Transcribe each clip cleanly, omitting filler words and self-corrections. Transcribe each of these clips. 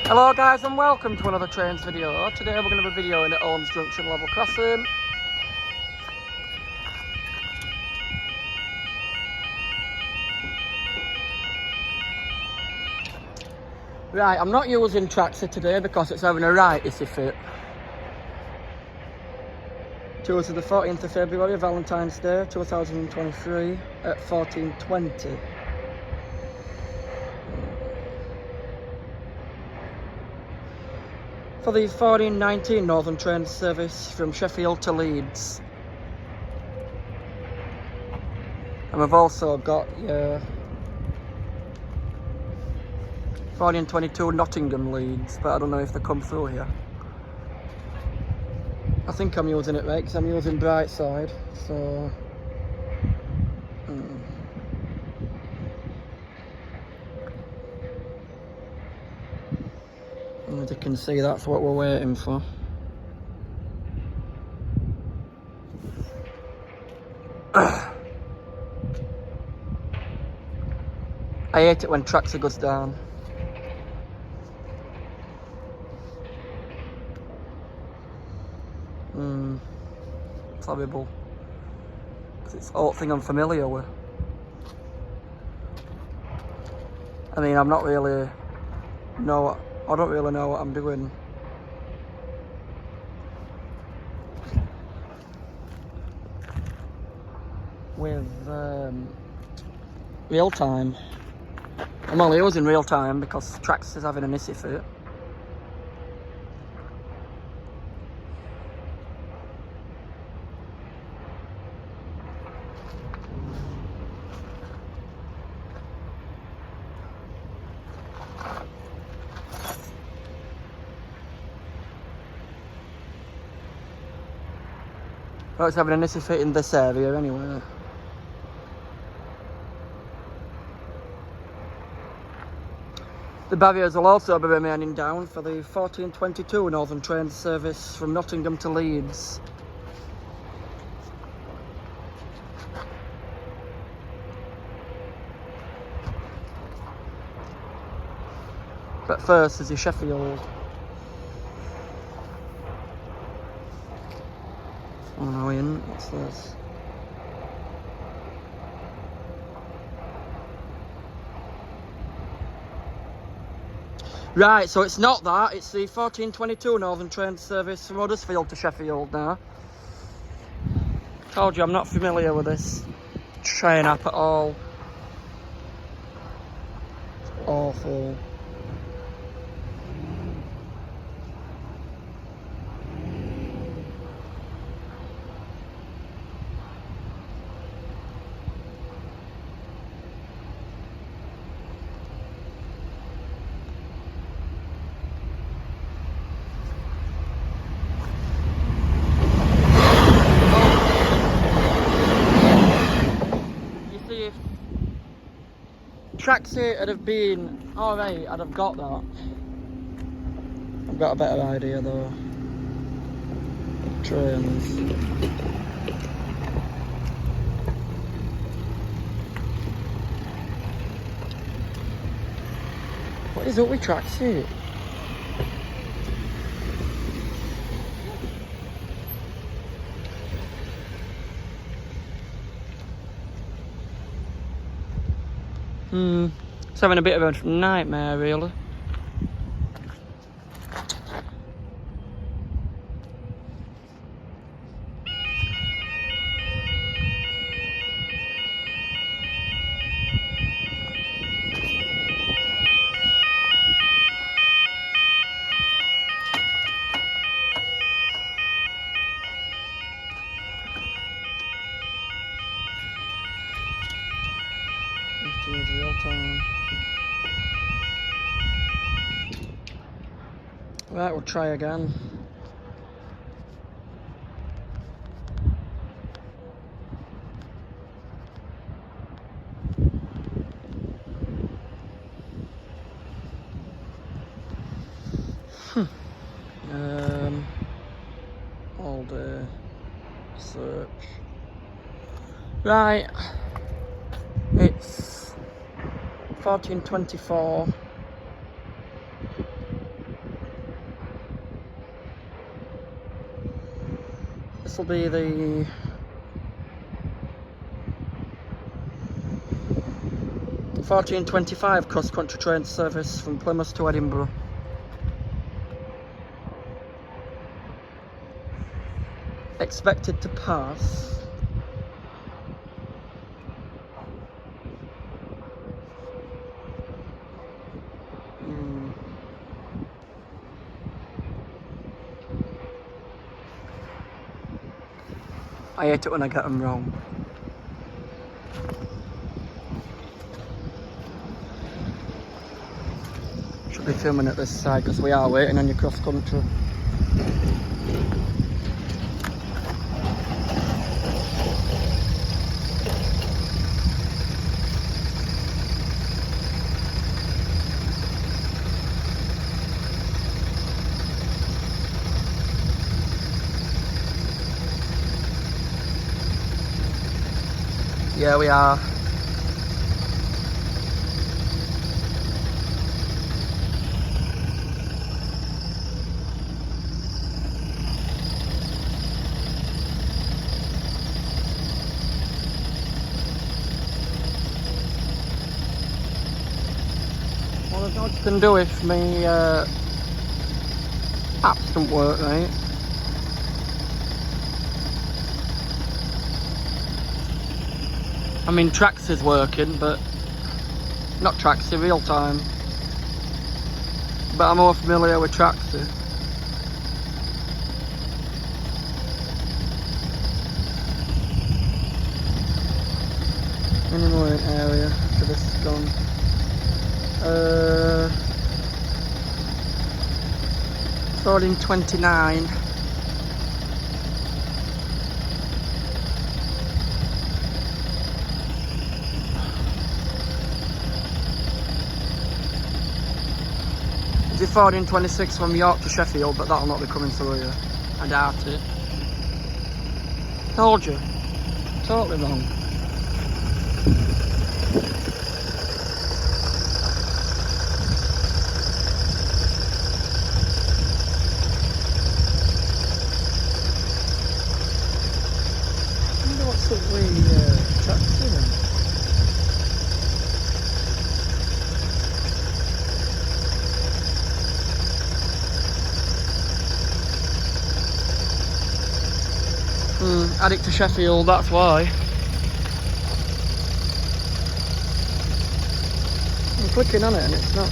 Hello guys and welcome to another trains video. Today we're going to be videoing at Holmes Junction level crossing. Right, I'm not using Trackside today because it's having a right issy fit. Tuesday the 14th of February, Valentine's Day 2023 at 14:20. For the 1419 Northern train service from Sheffield to Leeds. And we've also got your 1422 Nottingham Leeds, but I don't know if they come through here. I think I'm using it right because I'm using Brightside, so as you can see, that's what we're waiting for. I hate it when Trackside goes down. It's horrible. It's all thing I'm familiar with. I mean, I don't really know what I'm doing. With real time. I'm only using real time because Trackside is having an issy fit. Well, it's having an issy fit in this area anyway. The barriers will also be remaining down for the 1422 Northern train service from Nottingham to Leeds. But first is the Sheffield. Oh no, Ian, what's this? Right, so it's not that, it's the 1422 Northern train service from Huddersfield to Sheffield now. Told you I'm not familiar with this train app at all. It's awful. If Trackside had have been alright, I'd have got that. I've got a better idea though. Trains. What is up with Trackside? It's having a bit of a nightmare, really. Use real time. Right, we'll try again. All day search. Right, it's 14:24. will be the (14:25) cross-country train service from Plymouth to Edinburgh. Expected to pass I hate it when I get them wrong. Should be filming at this side because we are waiting on your cross country. Yeah, we are. Well, there's not much you can do if my apps don't work, right? I mean, Trackside is working, but not Trackside real time. But I'm more familiar with Trackside. Any more area after this is gone? 14:29. It's 14:26 from York to Sheffield, but that'll not be coming through here. I doubt it. Told you. Totally wrong. I wonder what's up with Trackside then. Add it to Sheffield, that's why. I'm clicking on it and it's not.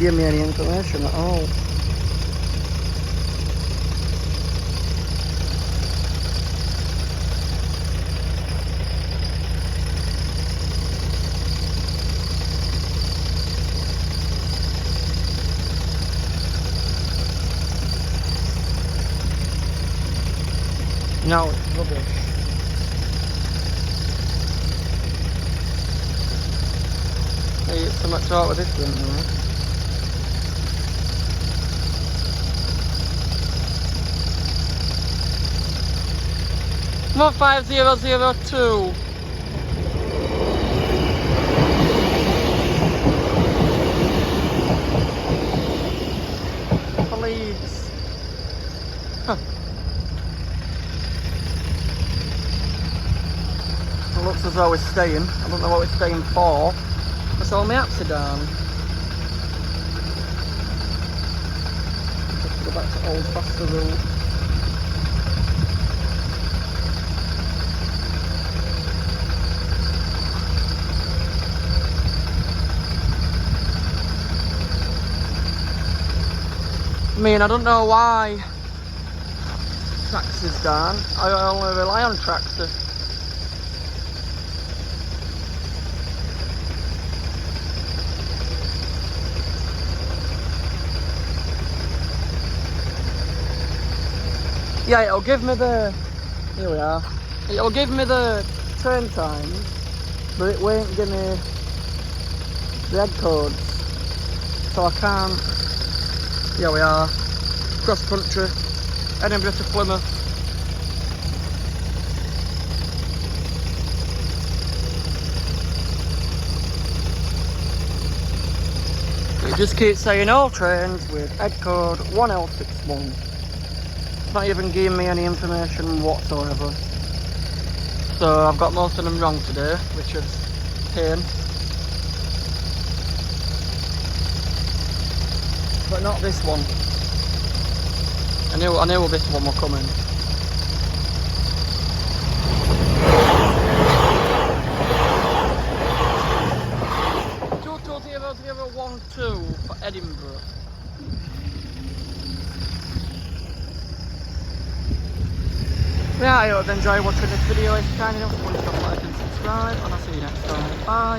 Give me any information at all. No, it's rubbish. Hey, it's so much out with this one, right? More 5002. Please. Huh. It looks as though we're staying. I don't know what we're staying for. That's all my apps are down. Just go back to Old Faster Route. I mean, I don't know why Trackside's down. I only rely on Trackside. Yeah, it'll give me the, here we are, it'll give me the train times, but it won't give me the head codes, so I can't. Here we are, cross country, Edinburgh to Plymouth. Just keep saying all trains with head code 1L61. It's not even giving me any information whatsoever. So I've got most of them wrong today, which is pain. But not this one. I knew this one was coming. 22012 for Edinburgh. Yeah, I hope you enjoy watching this video. If you kind enough, please don't like and subscribe, and I'll see you next time. Bye.